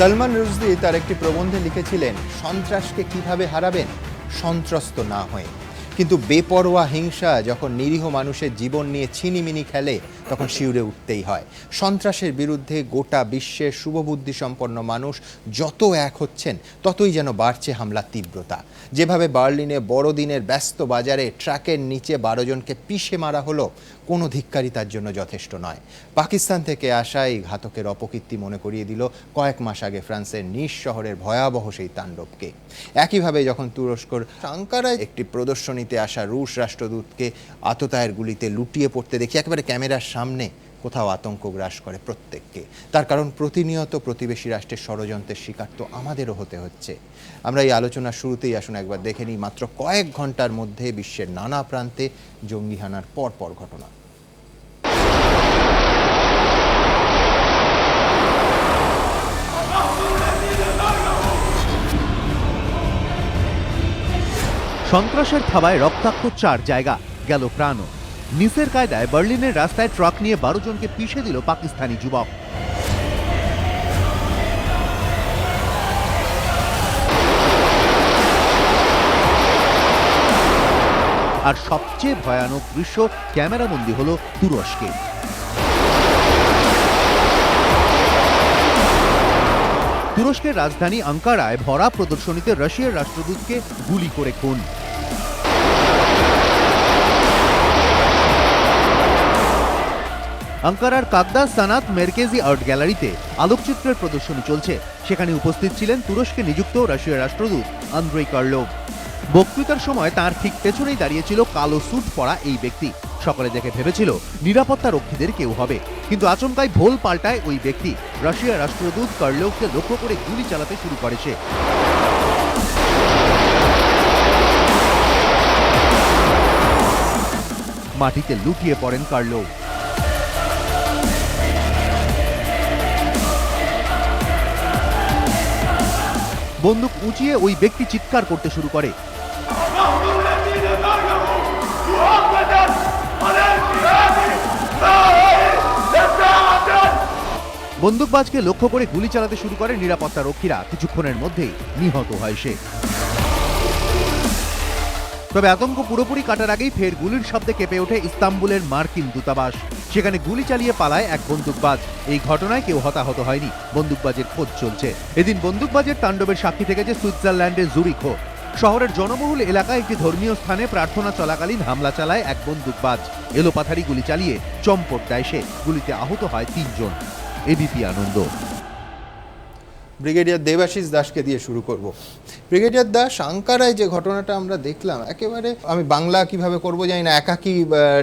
সলমান রুশদি তার একটি প্রবন্ধে লিখেছিলেন, সন্ত্রাসকে কিভাবে হারাবেন, সন্ত্রস্ত না হয়ে। কিন্তু বেপরোয়া হিংসা যখন নিরীহ মানুষের জীবন নিয়ে ছিনিমিনি খেলে, তখন শিউরে উঠতেই হয়। সন্ত্রাসের বিরুদ্ধে গোটা বিশ্বের শুভবুদ্ধি সম্পন্ন মানুষ যত এক হচ্ছেন, ততই যেন বাড়ছে হামলার তীব্রতা। যেভাবে বার্লিনে বড়দিনের ব্যস্ত বাজারে ট্রাকের নিচে 12 জনকে পিষে মারা হলো, কোনো ধিক্কারই তার জন্য যথেষ্ট নয়। পাকিস্তান থেকে আসা এই ঘাতকের অপকীর্তি মনে করিয়ে দিল কয়েক মাস আগে ফ্রান্সের নিস শহরের ভয়াবহ সেই তাণ্ডবকে। একইভাবে যখন তুরস্কর আঙ্কারায় একটি প্রদর্শনীতে আসা রুশ রাষ্ট্রদূতকে আততায়ের গুলিতে লুটিয়ে পড়তে দেখি, একেবারে ক্যামেরার সামনে, কোথাও আতঙ্ক গ্রাস করে প্রত্যেককে। তার কারণ প্রতিনিয়ত প্রতিবেশী রাষ্ট্রের ষড়যন্ত্রের শিকার তো আমাদেরও হতে হচ্ছে। আমরা এই আলোচনার শুরুতেই আসুন একবার দেখে নিই মাত্র কয়েক ঘন্টার মধ্যে বিশ্বের নানা প্রান্তে জঙ্গি হানার পরপর ঘটনা। সন্ত্রাসের থাবায় রক্তাক্ত 4 জায়গা, গেল প্রাণও। নিসের কায়দায় বার্লিনের রাস্তায় ট্রাক নিয়ে 12 জনকে পিষে দিল পাকিস্তানি যুবক। আর সবচেয়ে ভয়ানক দৃশ্য ক্যামেরাবন্দি হলো তুরস্কে। তুরস্কের রাজধানী আঙ্কারায় ভরা প্রদর্শনীতে রাশিয়ার রাষ্ট্রদূতকে গুলি করে খুন। আঙ্কারার কাদ্দা সানাত মেরকেজি আর্ট গ্যালারিতে আলোকচিত্রের প্রদর্শনী চলছে। সেখানে উপস্থিত ছিলেন তুরস্কে নিযুক্ত রাশিয়ার রাষ্ট্রদূত আন্দ্রেই কার্লোভ। বক্তৃতার সময় তার ঠিক পেছনেই দাঁড়িয়েছিল কালো স্যুট পরা এই ব্যক্তি। সকলে দেখে ভেবেছিল নিরাপত্তা রক্ষীদের কেউ হবে, কিন্তু আচমকাই ভোল পাল্টায় ওই ব্যক্তি। রাশিয়ার রাষ্ট্রদূত কার্লোভকে লক্ষ্য করে গুলি চালাতে শুরু করে সে। মাটিতে লুটিয়ে পড়েন কার্লোভ। বন্দুক উঁচিয়ে ওই ব্যক্তি চিৎকার করতে শুরু করে। বন্দুকবাজকে লক্ষ্য করে গুলি চালাতে শুরু করে নিরাপত্তা রক্ষীরা। কিছুক্ষণের মধ্যেই নিহত হয় সে। তবে আতঙ্ক পুরোপুরি কাটার আগেই ফের গুলির শব্দে কেঁপে ওঠে ইস্তাম্বুলের মার্কিন দূতাবাস। সেখানে গুলি চালিয়ে পালায় এক বন্দুকবাজ। এই ঘটনায় কেউ হতাহত হয়নি, বন্দুকবাজের খোঁজ চলছে। এদিন বন্দুকবাজের তাণ্ডবের সাক্ষী থেকেছে সুইজারল্যান্ডের জুরিখো। শহরের জনবহুল এলাকায় একটি ধর্মীয় স্থানে প্রার্থনা চলাকালীন হামলা চালায় এক বন্দুকবাজ। এলোপাথারি গুলি চালিয়ে চম্পট দেয় সে। গুলিতে আহত হয় 3 জন। এবিপি আনন্দ। ব্রিগেডিয়ার দেবাশিস দাসকে দিয়ে শুরু করব। ব্রিগেডিয়ার দাস, আঙ্কারায় যে ঘটনাটা আমরা দেখলাম, একেবারে আমি বাংলা কিভাবে করব জানি না, একাকী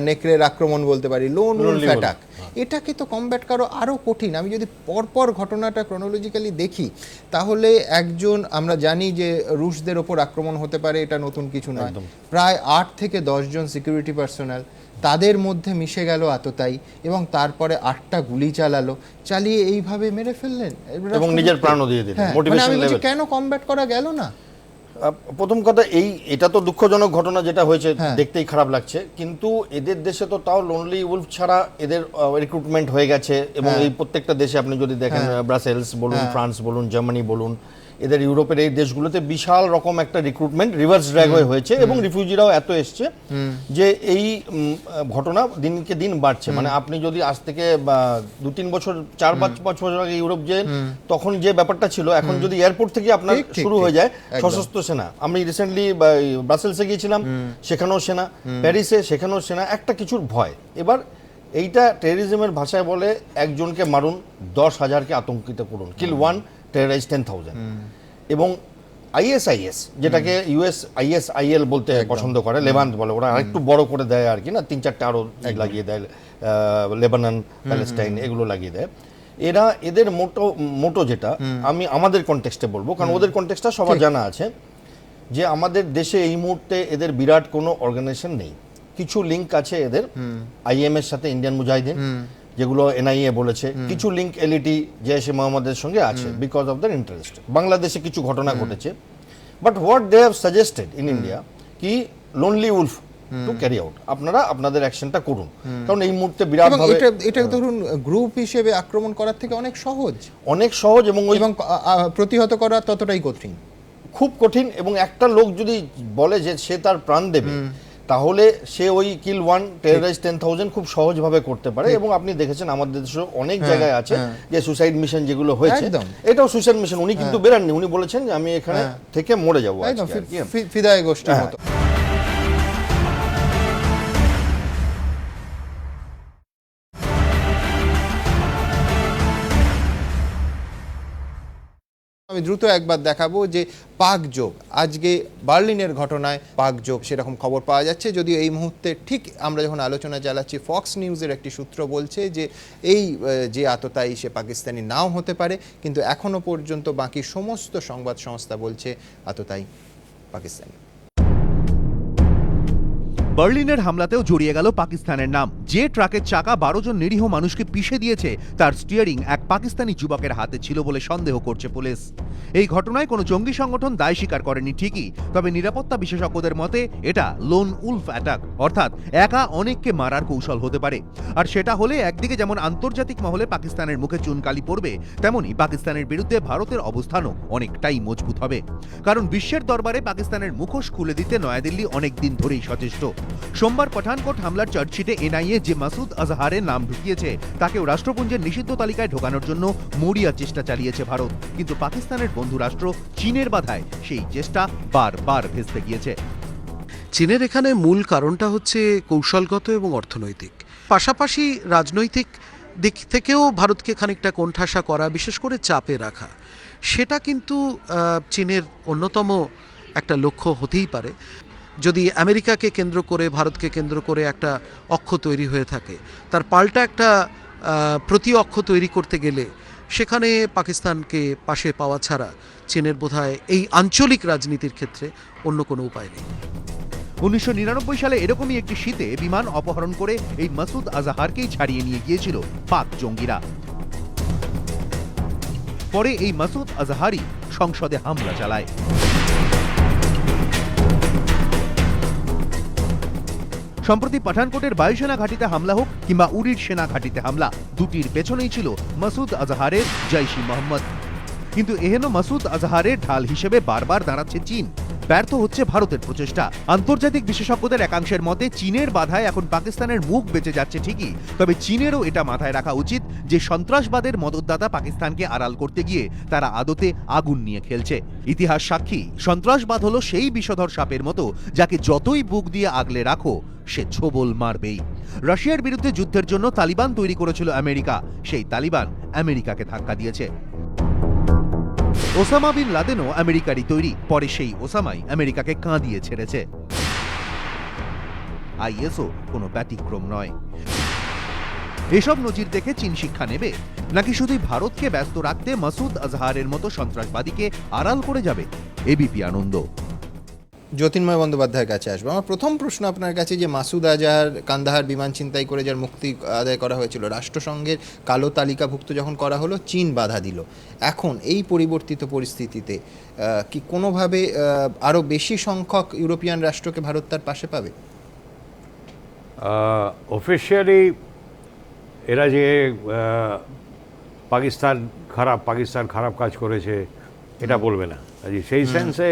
নেকড়ের আক্রমণ বলতে পারি, লোন উলফ অ্যাটাক। এটাকে তো কমব্যাট করা আরও কঠিন। আমি যদি পরপর ঘটনাটা ক্রনোলজিক্যালি দেখি, তাহলে একজন, আমরা জানি যে রুশদের ওপর আক্রমণ হতে পারে, এটা নতুন কিছু নয়। প্রায় 8 থেকে 10 জন সিকিউরিটি পার্সোনাল, তাদের মধ্যে মিশে গেল আততায়ী, এবং তারপরে 8টা গুলি চালিয়ে এইভাবে মেরে ফেললেন এবং নিজের প্রাণও দিয়ে দিলেন। আমি বলছি, কেন কমব্যাট করা গেল না? প্রথম কথা, এটা তো দুঃখজনক ঘটনা যেটা হয়েছে, দেখতেই খারাপ লাগছে। কিন্তু এদের দেশে তো তাও লোনলি উলফ ছাড়া এদের রিক্রুটমেন্ট হয়ে গেছে। এবং এই প্রত্যেকটা দেশে আপনি যদি দেখেন, ব্রাসেলস বলুন, ফ্রান্স বলুন, জার্মানি বলুন, এদের ইউরোপের এই দেশগুলোতে বিশাল রকম একটা রিক্রুটমেন্ট রিভার্স ড্র্যাগ হয়েছে। এবং রিফিউজিরাও এত এসছে যে এই ঘটনা দিনকে দিন বাড়ছে। মানে আপনি যদি আজ থেকে 2-3 বছর, 4-5 বছর আগে ইউরোপ যে তখন যে ব্যাপারটা ছিল, এখন যদি এয়ারপোর্ট থেকে আপনার শুরু হয়ে যায় সশস্ত্র সেনা। আমি রিসেন্টলি ব্রাসেলসে গিয়েছিলাম, সেখানেও সেনা, প্যারিসে সেখানেও সেনা, একটা কিছুর ভয়। এবার এইটা টেররিজমের ভাষায় বলে, একজনকে মারুন, 10,000কে আতঙ্কিত করুন। কিল ওয়ান, টেররাইজ 10,000। এবং আইএসআইএস, যেটাকে ইউএস ISIL বলতে পছন্দ করে, লেভান্ট বলে, ওরা আরেকটু বড় করে দেয় আর কি না, 3-4টা আরো লাগিয়ে দেয়, লেবানন, প্যালেস্টাইন এগুলো লাগিয়ে দেয়। এদের মোটো যেটা আমি আমাদের কনটেক্সটে বলবো, কারণ ওদের কনটেক্সটটা সবার জানা আছে, যে আমাদের দেশে এই মুহূর্তে এদের বিরাট কোনো অর্গানাইজেশন নেই। কিছু লিঙ্ক আছে এদের IM এর সাথে, ইন্ডিয়ান মুজাহিদিন, যেগুলো NIA বলেছে। কিছু লিঙ্ক LET, জেএশে মোহাম্মদের সঙ্গে আছে, বিকজ অফ দ্যার ইন্টারেস্ট। বাংলাদেশে কিছু ঘটনা ঘটেছে, but what they have suggested in India, কি lonely wolf to carry out, আপনারা আপনাদের অ্যাকশনটা করুন, কারণ এই মুহূর্তে বিরাট এবং ভাবে এটা ধরুন গ্রুপ হিসেবে আক্রমণ করার থেকে অনেক সহজ এবং ওই প্রতিহত করা ততটাই কঠিন, খুব কঠিন। এবং একটা লোক যদি বলে যে সে তার প্রাণ দেবে, তাহলে সে ওই কিল ওয়ান টেররাইজ 10,000 খুব সহজভাবে করতে পারে। এবং আপনি দেখেছেন আমাদের দেশে অনেক জায়গায় আছে যে সুসাইড মিশন যেগুলো হয়েছে, এটাও সুসাইড মিশন। উনি কিন্তু বেরাননি, উনি বলেছেন যে আমি এখানে থেকে মরে যাবো, ফিদায়ে গোষ্ঠীর মতো। আমি দ্রুত একবার দেখাবো যে পাক যোগ, আজকে বার্লিনের ঘটনায় পাক যোগ সেরকম খবর পাওয়া যাচ্ছে, যদিও এই মুহূর্তে ঠিক আমরা যখন আলোচনা চালাচ্ছি ফক্স নিউজের একটি সূত্র বলছে যে এই যে আততায়ী সে পাকিস্তানি নাও হতে পারে, কিন্তু এখনো পর্যন্ত বাকি সমস্ত সংবাদ সংস্থা বলছে আততায়ী পাকিস্তানি। বার্লিনের হামলাতেও জড়িয়ে গেল পাকিস্তানের নাম। যে ট্রাকের চাকা 12 জন নিরীহ মানুষকে পিষে দিয়েছে তার স্টিয়ারিং এক পাকিস্তানি যুবকের হাতে ছিল বলে সন্দেহ করছে পুলিশ। এই ঘটনায় কোনো জঙ্গি সংগঠন দায় স্বীকার করেনি ঠিকই, তবে নিরাপত্তা বিশেষজ্ঞদের মতে এটা লোন উলফ অ্যাটাক, অর্থাৎ একা অনেককে মারার কৌশল হতে পারে। আর সেটা হলে একদিকে যেমন আন্তর্জাতিক মহলে পাকিস্তানের মুখে চুনকালি পড়বে, তেমনি পাকিস্তানের বিরুদ্ধে ভারতের অবস্থানও অনেকটাই মজবুত হবে। কারণ বিশ্বের দরবারে পাকিস্তানের মুখোশ খুলে দিতে নয়াদিল্লি অনেক দিন ধরেই সচেষ্ট। সোমবার পাঠানকোট হামলার চার্জশিটে এনআইএ যে মাসুদ আজহারের নাম ঢুকিয়েছে তাকেও রাষ্ট্রপুঞ্জের নিষিদ্ধ তালিকায় ঢোকানোর জন্য মরিয়া চেষ্টা চালিয়েছে ভারত, কিন্তু পাকিস্তানের বন্ধু রাষ্ট্র চীনের বাধায় সেই চেষ্টা বারবার ভেস্তে গিয়েছে। চীনের এখানে মূল কারণটা হচ্ছে কৌশলগত এবং অর্থনৈতিক, পাশাপাশি রাজনৈতিক দিক থেকেও ভারতকে খানিকটা কোণঠাসা করা, বিশেষ করে চাপে রাখা। সেটা কিন্তু চীনের অন্যতম একটা লক্ষ্য হতেই পারে। যদি আমেরিকাকে কেন্দ্র করে, ভারতকে কেন্দ্র করে একটা অক্ষ তৈরি হয়ে থাকে, তার পাল্টা একটা প্রতি অক্ষ তৈরি করতে গেলে সেখানে পাকিস্তানকে পাশে পাওয়া ছাড়া চীনের বোধহয় এই আঞ্চলিক রাজনীতির ক্ষেত্রে অন্য কোনো উপায় নেই। 1999 সালে এরকমই একটি শীতে বিমান অপহরণ করে এই মাসুদ আজহারকেই ছাড়িয়ে নিয়ে গিয়েছিল পাক জঙ্গিরা। পরে এই মাসুদ আজহারই সংসদে হামলা চালায়। সম্প্রতি পাঠানকোটের বায়ুসেনা ঘাঁটিতে হামলা হোক কিংবা উরির সেনা ঘাঁটিতে হামলা, দুটির পেছনেই ছিল মাসুদ আজহারের জৈশ ই মোহাম্মদ। কিন্তু এহেন মাসুদ আজহারের ঢাল হিসেবে বারবার দাঁড়াচ্ছে চীন। ব্যর্থ হচ্ছে ভারতের প্রচেষ্টা। আন্তর্জাতিক বিশেষজ্ঞদের একাংশের মতে চীনের বাধায় এখন পাকিস্তানের মুখ বেঁচে যাচ্ছে ঠিকই, তবে চীনেরও এটা মাথায় রাখা উচিত যে সন্ত্রাসবাদের মদতদাতা পাকিস্তানকে আড়াল করতে গিয়ে তারা আদতে আগুন নিয়ে খেলছে। ইতিহাস সাক্ষী, সন্ত্রাসবাদ হলো সেই বিষধর সাপের মতো যাকে যতই বুক দিয়ে আগলে রাখো সে ছোবল মারবেই। রাশিয়ার বিরুদ্ধে যুদ্ধের জন্য তালিবান তৈরি করেছিল আমেরিকা, সেই তালিবান আমেরিকাকে ধাক্কা দিয়েছে। ওসামা বিন লাদেনও আমেরিকারই তৈরি, পরে সেই ওসামাই আমেরিকাকে কাঁদিয়ে ছেড়েছে। আইএসও কোনো ব্যতিক্রম নয়। এসব নজির দেখে চীন শিক্ষা নেবে, নাকি শুধুই ভারতকে ব্যস্ত রাখতে মাসুদ আজহারের মতো সন্ত্রাসবাদীকে আড়াল করে যাবে? এবিপি আনন্দ। জ্যোতির্ময় বন্দ্যোপাধ্যায়ের কাছে আসবো। আমার প্রথম প্রশ্ন আপনার কাছে, যে মাসুদ আজহার কান্দাহার বিমান ছিনতাই করে যার মুক্তি আদায় করা হয়েছিল, রাষ্ট্রসংঘের কালো তালিকাভুক্ত যখন করা হলো, চীন বাধা দিল। এখন এই পরিবর্তিত পরিস্থিতিতে কি কোনোভাবে আরও বেশি সংখ্যক ইউরোপিয়ান রাষ্ট্রকে ভারত তার পাশে পাবে? অফিসিয়ালি এরা যে পাকিস্তান খারাপ কাজ করেছে এটা বলবে না, সেই সেন্সে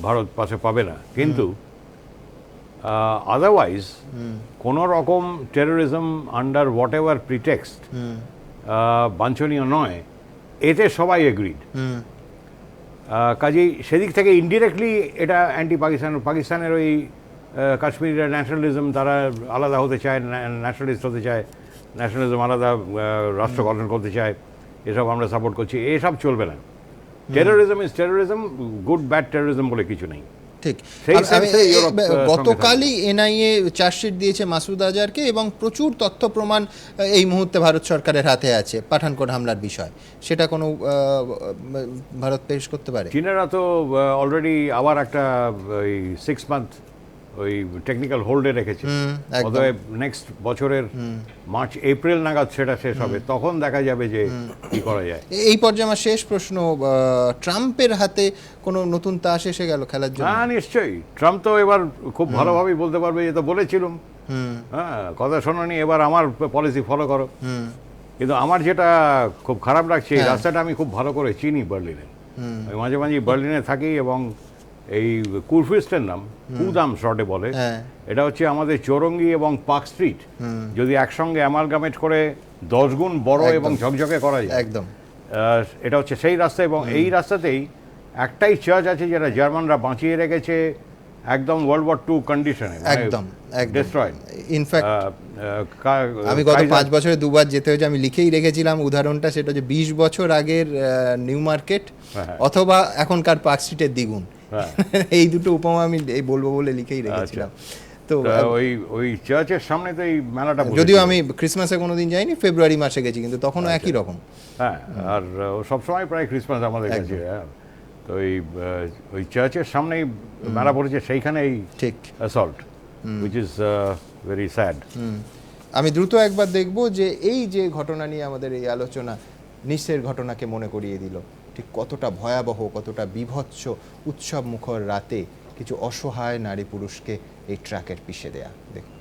ভারত পাশে পাবে না। কিন্তু আদারওয়াইজ কোনো রকম terrorism under what ever pretext বাঞ্ছনীয় নয়, এতে সবাই এগ্রিড। কাজেই সেদিক থেকে ইনডিরেক্টলি এটা অ্যান্টি পাকিস্তানের ওই কাশ্মীরের ন্যাশনালিজম, তারা আলাদা হতে চায়, ন্যাশনালিস্ট হতে চায়, ন্যাশনালিজম আলাদা রাষ্ট্র গঠন করতে চায়, এসব আমরা সাপোর্ট করছি, এসব চলবে না। Terrorism is terrorism, good bad terrorism বলে কিছু নেই। ঠিক। গতকালই এনআইএ চার্জশিট দিয়েছে মাসুদ আজহারকে, এবং প্রচুর তথ্য প্রমাণ এই মুহূর্তে ভারত সরকারের হাতে আছে পাঠানকোট হামলার বিষয়। সেটা কোনো ভারত পেশ করতে পারে? চীনেরা তো অলরেডি আবার একটা 6 মান্থ ওই টেকনিক্যাল হোল্ডে রেখেছে। একদম। অতএব নেক্সট বছরের মার্চ এপ্রিল নাগাদ সেটা শেষ হবে, তখন দেখা যাবে যে কি করা যায়। এই পর্যায়ে আমার শেষ প্রশ্ন, ট্রাম্পের হাতে কোনো নতুন তাস এসে গেল খেলার জন্য? হ্যাঁ নিশ্চয়ই, ট্রাম্প তো এবার খুব ভালোভাবেই বলতে পারবে, যে তো বলেছিলাম, হ্যাঁ কথা শোনোনি, এবার আমার পলিসি ফলো করো। কিন্তু আমার যেটা খুব খারাপ লাগছে, এই রাস্তাটা আমি খুব ভালো করে চিনি বার্লিনে, আমি মাঝে মাঝে বার্লিনে থাকি, এবং এই কুরফিস্টের নাম কুদাম শর্টে বলে, এটা হচ্ছে আমাদের চৌরঙ্গি এবং পার্ক স্ট্রিট যদি একসঙ্গে অ্যামালগামেট করে 10 গুণ বড় এবং ঝকঝকে করা যায়, একদম এটা হচ্ছে সেই রাস্তা। এবং এই রাস্তাতেই একটাই চার্চ আছে যেটা জার্মানরা বাঁচিয়ে রেখেছে একদম ওয়ার্ল্ড ওয়ার 2 কন্ডিশনে, একদম ডিস্ট্রয়েড। ইনফ্যাক্ট আমি গত 5 বছরে 2 বার যেতে হয়েছে, আমি লিখেই রেখেছিলাম উদাহরণটা, সেটা হচ্ছে 20 বছর আগের নিউ মার্কেট অথবা এখনকার পার্ক স্ট্রিটের দ্বিগুণ। এই দুটো উপমা আমি এই বলবো বলে লিখেই রেখেছিলাম। তো ওই চার্চের সামনে তো এই মেলাটা, যদিও আমি ক্রিসমাসে কোনোদিন যাইনি, ফেব্রুয়ারি মাসে গেছি, কিন্তু তখনও একই রকম। হ্যাঁ, আর সবসময় প্রায় ক্রিসমাস আমাদের কাছে। তো ওই চার্চের সামনেই মেলা পড়েছে, সেইখানেই ঠিক assault, which is very sad. আমি দ্রুত একবার দেখব যে এই যে ঘটনা নিয়ে আমাদের এই আলোচনা নিসের ঘটনাকে মনে করিয়ে দিল, ঠিক কতটা ভয়াবহ, কতটা বীভৎস উৎসব মুখর রাতে কিছু অসহায় নারী পুরুষকে এই ট্রাকের পিষে দেয়া। দেখুন,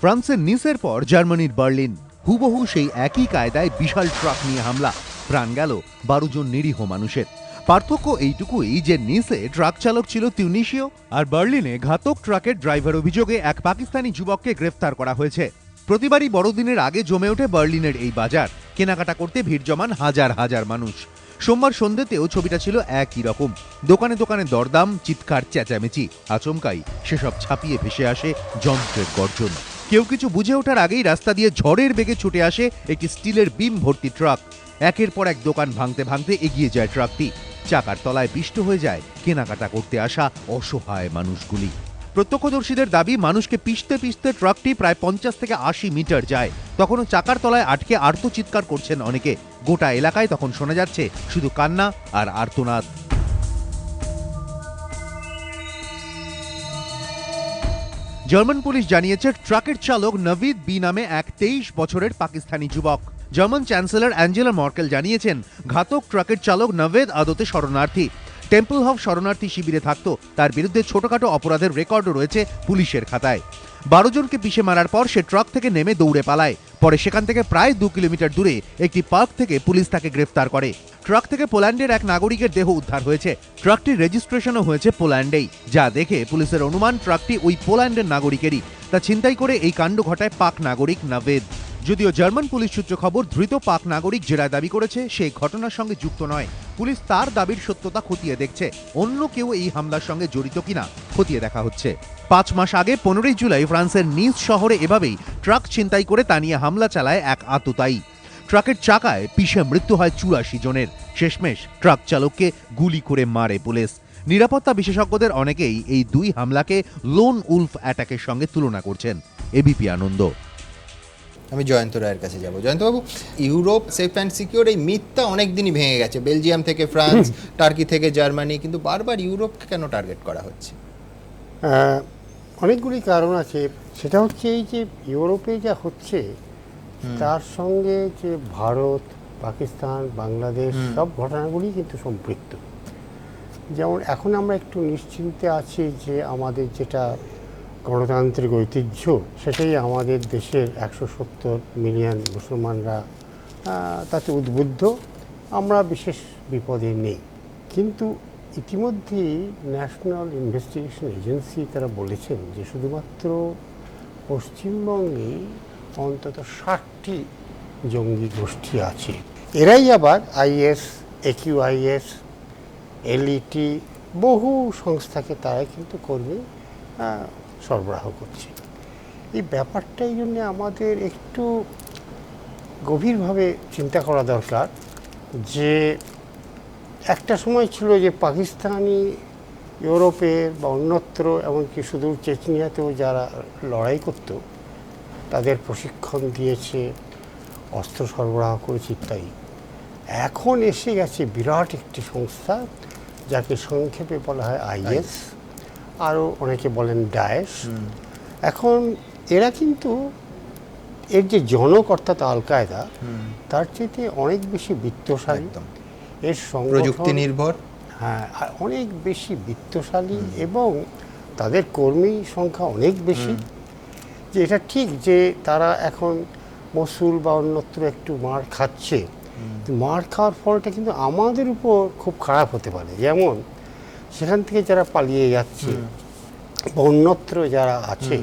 ফ্রান্সের নিসের পর জার্মানির বার্লিন, হুবহু সেই একই কায়দায় বিশাল ট্রাক নিয়ে হামলা, প্রাণ গেল 12 জন নিরীহ মানুষের। পার্থক্য এইটুকুই যে নিসে ট্রাক চালক ছিল তিউনিসীয়, আর বার্লিনে ঘাতক ট্রাকের ড্রাইভার অভিযোগে এক পাকিস্তানি যুবককে গ্রেফতার করা হয়েছে। প্রতিবারই বড়দিনের আগে জমে ওঠে বার্লিনের এই বাজার, কেনাকাটা করতে ভিড় জমান হাজার হাজার মানুষ। সোমবার সন্ধ্যেতেও ছবিটা ছিল একই রকম, দোকানে দোকানে দরদাম, চিৎকার, চেঁচামেচি। আচমকাই সেসব ছাপিয়ে ভেসে আসে যন্ত্রের গর্জন। কেউ কিছু বুঝে ওঠার আগেই রাস্তা দিয়ে ঝড়ের বেগে ছুটে আসে একটি স্টিলের বিম ভর্তি ট্রাক। একের পর এক দোকান ভাঙতে ভাঙতে এগিয়ে যায় ট্রাকটি, চাকার তলায় পিষ্ট হয়ে যায় কেনাকাটা করতে আসা অসহায় মানুষগুলি। প্রত্যক্ষদর্শীদের দাবি, মানুষকে পিষতে পিষতে ট্রাকটি প্রায় 50 থেকে 80 মিটার যায়। তখনও চাকার তলায় আটকে আর্তচিৎকার করছেন অনেকে। গোটা এলাকায় তখন শোনা যাচ্ছে শুধু কান্না আর আর্তনাদ। জার্মান পুলিশ জানিয়েছে, ট্রাকের চালক নভিদ বি নামে এক 23 বছরের পাকিস্তানি যুবক। জার্মান চ্যান্সেলর অ্যাঞ্জেলা মার্কেল জানিয়েছেন, ঘাতক ট্রাকের চালক নভেদ আদতে শরণার্থী, টেম্পলহফ শরণার্থী শিবিরে থাকতো। তার বিরুদ্ধে ছোটখাটো অপরাধের রেকর্ডও রয়েছে পুলিশের খাতায়। 12 জনকে পিষে মারার পর সে ট্রাক থেকে নেমে দৌড়ে পালায়। পরে সেখান থেকে প্রায় 2 কিলোমিটার দূরে একটি পার্ক থেকে পুলিশ তাকে গ্রেফতার করে। ট্রাক থেকে পোল্যান্ডের এক নাগরিকের দেহ উদ্ধার হয়েছে। ট্রাকটির রেজিস্ট্রেশনও হয়েছে পোল্যান্ডেই, যা দেখে পুলিশের অনুমান ট্রাকটি ওই পোল্যান্ডের নাগরিকেরই। তা ছিনতাই করে এই কাণ্ড ঘটায় পাক নাগরিক নভেদ। যদিও জার্মান পুলিশ সূত্র খবর, ধৃত পাক নাগরিক জেরায় দাবি করেছে সে ঘটনার সঙ্গে যুক্ত নয়। পুলিশ তার দাবির সত্যতা খতিয়ে দেখছে, অন্য কেউ এই হামলার সঙ্গে জড়িত কিনা খতিয়ে দেখা হচ্ছে। 5 মাস আগে 15 জুলাই ফ্রান্সের নিস শহরে এভাবেই ট্রাক ছিনতাই করে তা নিয়ে হামলা চালায় এক আততায়ী। ট্রাকের চাকায় পিষে মৃত্যু হয় 84 জনের। শেষমেশ ট্রাক চালককে গুলি করে মারে পুলিশ। নিরাপত্তা বিশেষজ্ঞদের অনেকেই এই 2 হামলাকে লোন উলফ অ্যাটাকের সঙ্গে তুলনা করছেন। এবিপি আনন্দ। আমি জয়ন্ত রায়ের কাছে যাব। জয়ন্তবাবু, ইউরোপ সেফ অ্যান্ড সিকিউর এই মিথটা অনেক দিনই ভেঙে গেছে, বেলজিয়াম থেকে ফ্রান্স, টার্কি থেকে জার্মানি, কিন্তু বারবার ইউরোপকে কেন টার্গেট করা হচ্ছে? অনেকগুলি কারণ আছে। সেটা হচ্ছে এই যে ইউরোপে যা হচ্ছে তার সঙ্গে যে ভারত, পাকিস্তান, বাংলাদেশ সব ঘটনাগুলি কিন্তু সম্পৃক্ত। যেমন এখন আমরা একটু নিশ্চিন্তে আছি যে আমাদের যেটা গণতান্ত্রিক ঐতিহ্য, সেটাই আমাদের দেশের 170 মিলিয়ন মুসলমানরা তাতে উদ্বুদ্ধ, আমরা বিশেষ বিপদে নেই। কিন্তু ইতিমধ্যেই ন্যাশনাল ইনভেস্টিগেশন এজেন্সি তারা বলেছেন যে শুধুমাত্র পশ্চিমবঙ্গে অন্তত 60টি জঙ্গি গোষ্ঠী আছে। এরাই আবার আইএস, AQIS, LET বহু সংস্থাকে তারাই কিন্তু কর্মী সরবরাহ করছে। এই ব্যাপারটাই জন্য আমাদের একটু গভীরভাবে চিন্তা করা দরকার যে একটা সময় ছিল যে পাকিস্তানি ইউরোপের বা অন্যত্র, এমনকি সুদূর চেচনিয়াতেও যারা লড়াই করত তাদের প্রশিক্ষণ দিয়েছে, অস্ত্র সরবরাহ করেছে ইত্যাদি। এখন এসে গেছে বিরাট একটি সংস্থা যাকে সংক্ষেপে বলা হয় IS, আরও অনেকে বলেন ডায়েশ। এখন এরা কিন্তু এর যে জনক অর্থাৎ আল কায়দা তার চেয়ে অনেক বেশি বিত্তশালী, এর প্রযুক্তি নির্ভর, হ্যাঁ অনেক বেশি বিত্তশালী এবং তাদের কর্মী সংখ্যা অনেক বেশি। যে এটা ঠিক যে তারা এখন মসুল বা অন্যত্র একটু মার খাচ্ছে, মার খাওয়ার ফলটা কিন্তু আমাদের উপর খুব খারাপ হতে পারে। যেমন সেখান থেকে যারা পালিয়ে যাচ্ছে বা অন্যত্র যারা আছে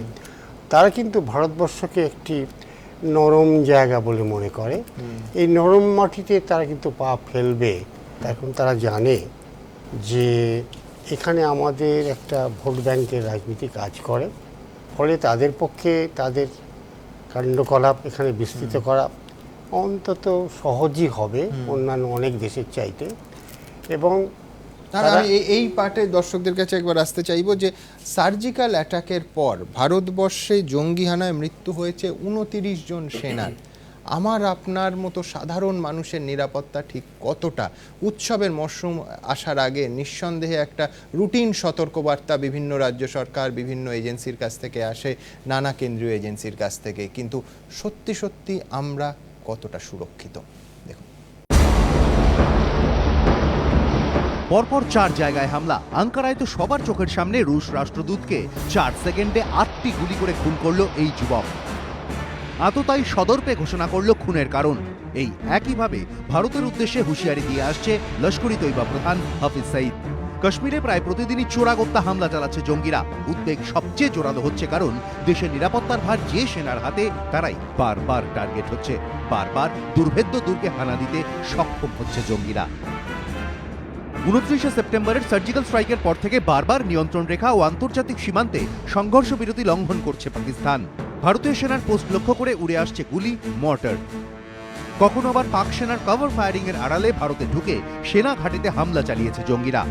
তারা কিন্তু ভারতবর্ষকে একটি নরম জায়গা বলে মনে করে। এই নরম মাটিতে তারা কিন্তু পা ফেলবে। এখন তারা জানে যে এখানে আমাদের একটা ভোট ব্যাংকের রাজনীতি কাজ করে, ফলে তাদের পক্ষে তাদের কাণ্ডকলাপ এখানে বিস্তৃত করা অন্তত সহজই হবে অন্যান্য অনেক দেশের চাইতে। এবং আমি এই পার্টে দর্শকদের কাছে একবার আসতে চাইবো যে সার্জিক্যাল অ্যাটাকের পর ভারতবর্ষে জঙ্গি হানায় মৃত্যু হয়েছে 29 জন সেনার। আমার আপনার মতো সাধারণ মানুষের নিরাপত্তা ঠিক কতটা? উৎসবের মরশুম আসার আগে নিঃসন্দেহে একটা রুটিন সতর্কবার্তা বিভিন্ন রাজ্য সরকার, বিভিন্ন এজেন্সির কাছ থেকে আসে, নানা কেন্দ্রীয় এজেন্সির কাছ থেকে, কিন্তু সত্যি সত্যি আমরা কতটা সুরক্ষিত? দেখুন, পরপর 4 জায়গায় হামলা। আঙ্কারায় তো সবার চোখের সামনে রুশ রাষ্ট্রদূতকে 4 সেকেন্ডে 8টি গুলি করে খুন করলো এই যুবক। আততায়ী সদর্পে ঘোষণা করলো খুনের কারণ। এই একইভাবে ভারতের উদ্দেশ্যে হুঁশিয়ারি দিয়ে আসছে লস্করি তৈবা প্রধান হাফিজ সাইদ। কাশ্মীরে প্রায় প্রতিদিনই চোরাগোপ্তা হামলা চালাচ্ছে জঙ্গিরা। উদ্বেগ সবচেয়ে জোরালো হচ্ছে কারণ দেশের নিরাপত্তার ভার যে সেনার হাতে তারাই বারবার টার্গেট হচ্ছে, বারবার দুর্ভেদ্য দুর্গে হানা দিতে সক্ষম হচ্ছে জঙ্গিরা। 29 সেপ্টেম্বরের সার্জিক্যাল স্ট্রাইকের পর থেকে বারবার নিয়ন্ত্রণ রেখা ও আন্তর্জাতিক সীমান্তে সংঘর্ষ বিরতি লঙ্ঘন করছে পাকিস্তান। ভারতীয় সেনার পোস্ট লক্ষ্য করে উড়ে আসছে গুলি, মর্টার। কখনো আবার পাক সেনার কভার ফায়ারিং এর আড়ালে ভারতে ঢুকে সেনা ঘাঁটিতে হামলা চালিয়েছে জঙ্গিরা।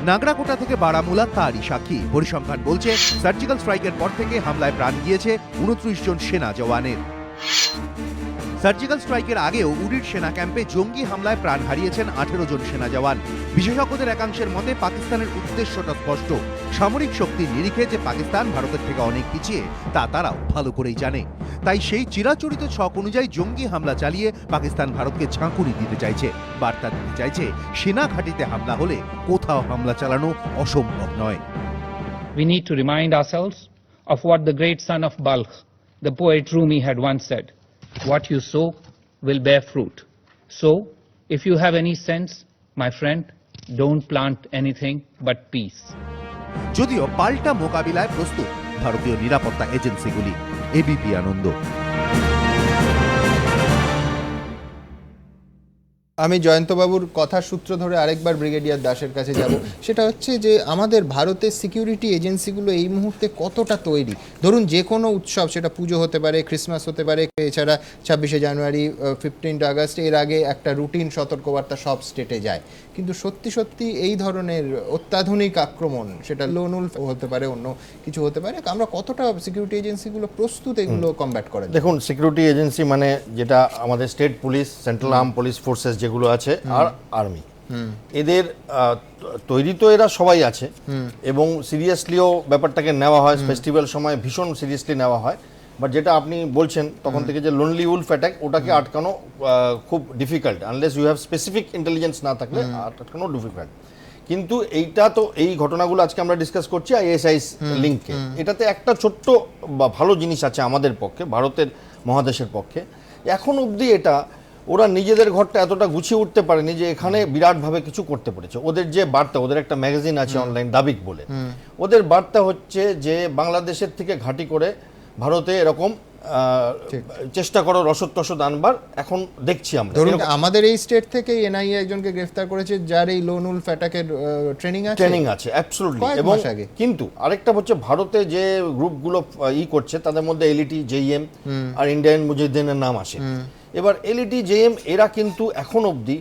নাগরাকোটা থেকে বারামুলা তারই সাক্ষী। পরিসংখ্যান বলছে সার্জিক্যাল স্ট্রাইকের পর থেকে হামলায় প্রাণ গিয়েছে 29 জন সেনা জওয়ানের। সার্জিক্যাল স্ট্রাইকের আগেও উরির সেনা ক্যাম্পে জঙ্গি হামলায় প্রাণ হারিয়েছেন 18 জন সেনা জওয়ান। বিশেষজ্ঞদের একাংশের মতে পাকিস্তানের উদ্দেশ্যটা স্পষ্ট। সামরিক শক্তির নিরিখে যে পাকিস্তান ভারতের থেকে অনেক পিছিয়ে তা তারাও ভালো করেই জানে। তাই সেই চিরাচরিত ছক অনুযায়ী জঙ্গি হামলা চালিয়ে পাকিস্তান ভারতকে ঝাঁকুনি দিতে চাইছে, বার্তা দিতে চাইছে সেনা ঘাঁটিতে হামলা হলে কোথাও হামলা চালানো অসম্ভব নয়। We need to remind ourselves of what the great son of Balkh, the poet Rumi, had once said. What you sow will bear fruit. So, if you have any sense, my friend, don't plant anything but peace. যদিও পাল্টা মোকাবিলায় প্রস্তুত ভারতীয় নিরাপত্তা এজেন্সিগুলি। ABP আনন্দ। আমি জয়ন্তবাবুর কথার সূত্র ধরে আরেকবার ব্রিগেডিয়ার দাসের কাছে যাব। সেটা হচ্ছে যে আমাদের ভারতের সিকিউরিটি এজেন্সিগুলো এই মুহূর্তে কতটা তৈরি? ধরুন যে কোনো উৎসব, সেটা পুজো হতে পারে, ক্রিসমাস হতে পারে, এছাড়া 26শে জানুয়ারি, 15 আগস্ট, এর আগে একটা রুটিন সতর্কবার্তা সব স্টেটে যায়, কিন্তু সত্যি সত্যি এই ধরনের অত্যাধুনিক আক্রমণ, সেটা লোনুল হতে পারে, অন্য কিছু হতে পারে, আমরা কতটা সিকিউরিটি এজেন্সিগুলো প্রস্তুত এগুলো কমব্যাট করার? দেখুন, সিকিউরিটি এজেন্সি মানে যেটা আমাদের state police, central arm police forces যেগুলো আছে, আর আর্মি, এদের তৈরি তো এরা সবাই আছে এবং সিরিয়াসলিও ব্যাপারটাকে নেওয়া হয়। ফেস্টিভ্যাল সময় ভীষণ সিরিয়াসলি নেওয়া হয়। বাট যেটা আপনি বলছেন তখন থেকে যে লোনলি উলফ অ্যাটাক, ওটাকে আটকানো খুব difficult, unless you have specific intelligence না থাকলে আটকানো ডিফিকাল্ট। কিন্তু এইটা তো, এই ঘটনাগুলো আজকে আমরা ডিসকাস করছি আইএসআইএস লিঙ্কে, এটাতে একটা ছোট্ট বা ভালো জিনিস আছে আমাদের পক্ষে, ভারতের মহাদেশের পক্ষে। এখন অবধি এটা ওরা নিজেদের ঘরটা এতটা গুছিয়ে উঠতে পারেনি যে এখানে বিরাটভাবে কিছু করতে পেরেছে। ওদের যে বার্তা, ওদের একটা ম্যাগাজিন আছে অনলাইন, দাবিক বলে, ওদের বার্তা হচ্ছে যে বাংলাদেশের থেকে ঘাঁটি করে ভারতে এরকম চেষ্টা করো রসদ টসদ আনবার। এখন দেখছি আমরা, ধরুন আমাদের এই স্টেট থেকে এনআইএ একজনকে গ্রেফতার করেছে যার এই লোনুল অ্যাটাকের ট্রেনিং আছে অ্যাবসলিউটলি। এবং কিন্তু আরেকটা হচ্ছে ভারতে যে গ্রুপগুলো করছে তাদের মধ্যে এলইটি, জেইএম আর ইন্ডিয়ান মুজাহিদিনের নাম আসে। এবার এলইটি, জেএম এরা কিন্তু এখন অবধি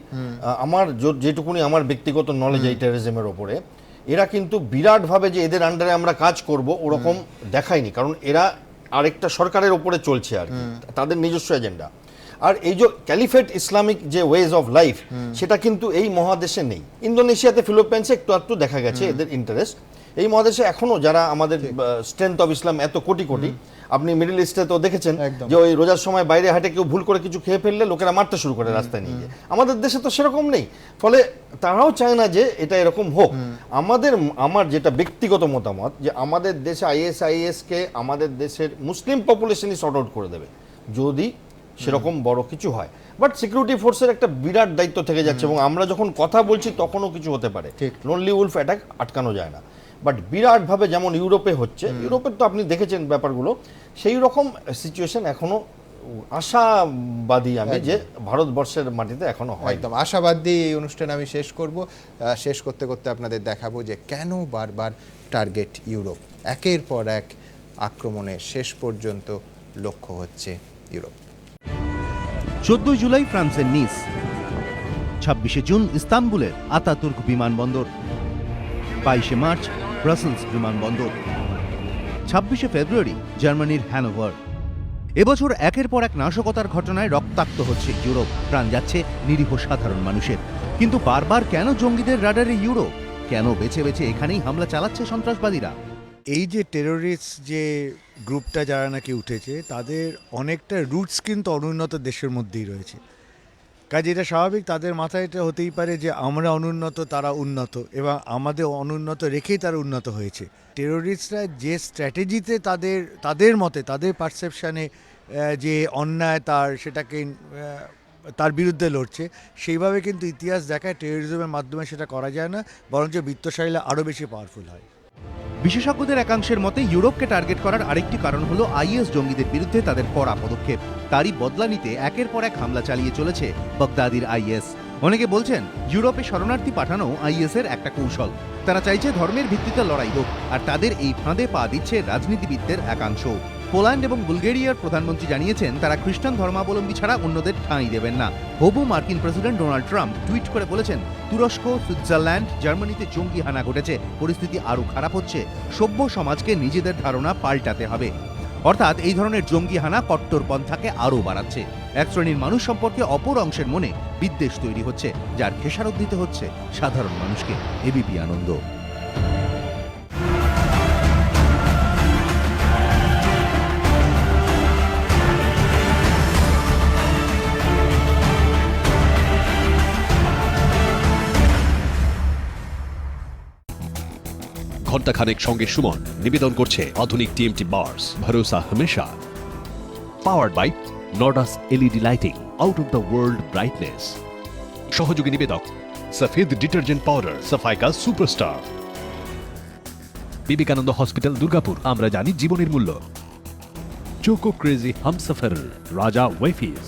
আমার যেটুকুনি আমার ব্যক্তিগত নলেজ এই টেররিজমের ওপরে, এরা কিন্তু বিরাটভাবে যে এদের আন্ডারে আমরা কাজ করব ওরকম দেখায়নি, কারণ এরা আরেকটা সরকারের ওপরে চলছে আর কি, তাদের নিজস্ব এজেন্ডা। আর এই যে ক্যালিফেট ইসলামিক যে ওয়েজ অফ লাইফ, সেটা কিন্তু এই মহাদেশে নেই। ইন্দোনেশিয়াতে, ফিলিপাইন্সে একটু একটু দেখা গেছে এদের ইন্টারেস্ট, এই মহাদেশে এখনো যারা আমাদের স্ট্রেংথ অফ ইসলাম এত কোটি কোটি, আপনি মিডল ইস্টে তো দেখেছেন একদম। যে ওই রোজার সময় বাইরে হাটে কেউ ভুল করে কিছু খেয়ে ফেললে লোকেরা মারতে শুরু করে রাস্তায় নিয়ে যায়। আমাদের দেশে তো সেরকম নেই, ফলে তারাও চায় না যে এটা এরকম হোক। আমার যেটা ব্যক্তিগত মতামত যে আমাদের দেশে ISIS কে আমাদের দেশের মুসলিম পপুলেশনই সর্ট আউট করে দেবে যদি সেরকম বড় কিছু হয়। বাট সিকিউরিটি ফোর্সের একটা বিরাট দায়িত্ব থেকে যাচ্ছে, এবং আমরা যখন কথা বলছি তখনও কিছু হতে পারে। ঠিক। লোনলি উলফ অ্যাটাক আটকানো যায় না, বাট বিরাটভাবে যেমন ইউরোপে হচ্ছে, ইউরোপের তো আপনি দেখেছেন ব্যাপারগুলো, সেই রকম সিচুয়েশন এখনো আশাবাদী আমি যে ভারতবর্ষের মাটিতে এখনো হয়। একদম আশাবাদ দিয়ে এই অনুষ্ঠান আমি শেষ করব। শেষ করতে করতে আপনাদের দেখাবো যে কেন বারবার টার্গেট ইউরোপ, একের পর এক আক্রমণের শেষ পর্যন্ত লক্ষ্য হচ্ছে ইউরোপ। 14 জুলাই ফ্রান্সের নিস, 26 জুন ইস্তাম্বুলের আতাতুর্ক বিমানবন্দর, 22 মার্চ ব্রাসেলস বিমানবন্দর, 26 ফেব্রুয়ারি জার্মানির হ্যানোভার। এবছর একের পর এক নাশকতার ঘটনায় রক্তাক্ত হচ্ছে ইউরোপ, প্রাণ যাচ্ছে নিরীহ সাধারণ মানুষের। কিন্তু বারবার কেন জঙ্গিদের রাডারে ইউরোপ? কেন বেছে বেছে এখানেই হামলা চালাচ্ছে সন্ত্রাসবাদীরা? এই যে টেরোরিস্ট যে গ্রুপটা যারা নাকি উঠেছে, তাদের অনেকটা রুটস কিন্তু অনুন্নত দেশের মধ্যেই রয়েছে। কাজে এটা স্বাভাবিক, তাদের মাথায় এটা হতেই পারে যে আমরা অনুন্নত, তারা উন্নত, এবং আমাদের অনুন্নত রেখেই তারা উন্নত হয়েছে। টেরোরিস্টরা যে স্ট্র্যাটেজিতে তাদের মতে, তাদের পারসেপশানে যে অন্যায় সেটাকে তার বিরুদ্ধে লড়ছে, সেইভাবে কিন্তু ইতিহাস দেখায় টেরোরিজমের মাধ্যমে সেটা করা যায় না, বরঞ্চ বিত্তশালীরা আরও বেশি পাওয়ারফুল হয়। বিশেষজ্ঞদের একাংশের মতে ইউরোপকে টার্গেট করার আরেকটি কারণ হলো IS জঙ্গিদের বিরুদ্ধে তাদের কড়া পদক্ষেপ। তারই বদলা নিতে একের পর এক হামলা চালিয়ে চলেছে বাগদাদির IS। অনেকে বলছেন ইউরোপে শরণার্থী পাঠানো IS এর একটা কৌশল। তারা চাইছে ধর্মের ভিত্তিতে লড়াই হোক, আর তাদের এই ফাঁদে পা দিচ্ছে রাজনীতিবিদদের একাংশ। পোল্যান্ড এবং বুলগেরিয়ার প্রধানমন্ত্রী জানিয়েছেন তারা খ্রিস্টান ধর্মাবলম্বী ছাড়া অন্যদের ঠাঁই দেবেন না। হবু মার্কিন প্রেসিডেন্ট ডোনাল্ড ট্রাম্প টুইট করে বলেছেন, তুরস্ক, সুইজারল্যান্ড, জার্মানিতে জঙ্গি হানা ঘটেছে, পরিস্থিতি আরও খারাপ হচ্ছে, সভ্য সমাজকে নিজেদের ধারণা পাল্টাতে হবে। অর্থাৎ এই ধরনের জঙ্গি হানা কট্টরপন্থাকে আরও বাড়াচ্ছে। এক শ্রেণীর মানুষ সম্পর্কে অপর অংশের মনে বিদ্বেষ তৈরি হচ্ছে, যার খেসারত দিতে হচ্ছে সাধারণ মানুষকে। এবিপি আনন্দ। ঘণ্টাখানেক সঙ্গে সুমন নিবেদন করছে আধুনিক TMT বার্স, ভরসা হামেশা। Powered by Nordus LED lighting, out of the world brightness. সহযোগী নিবেদক সফেদ ডিটারজেন্ট পাউডার, সাফাইকা সুপারস্টার। বিবেকানন্দ হসপিটাল, দুর্গাপুর, আমরা জানি জীবনের মূল্য। চোকো ক্রেজি হামসফর, রাজা ওয়েফিজ।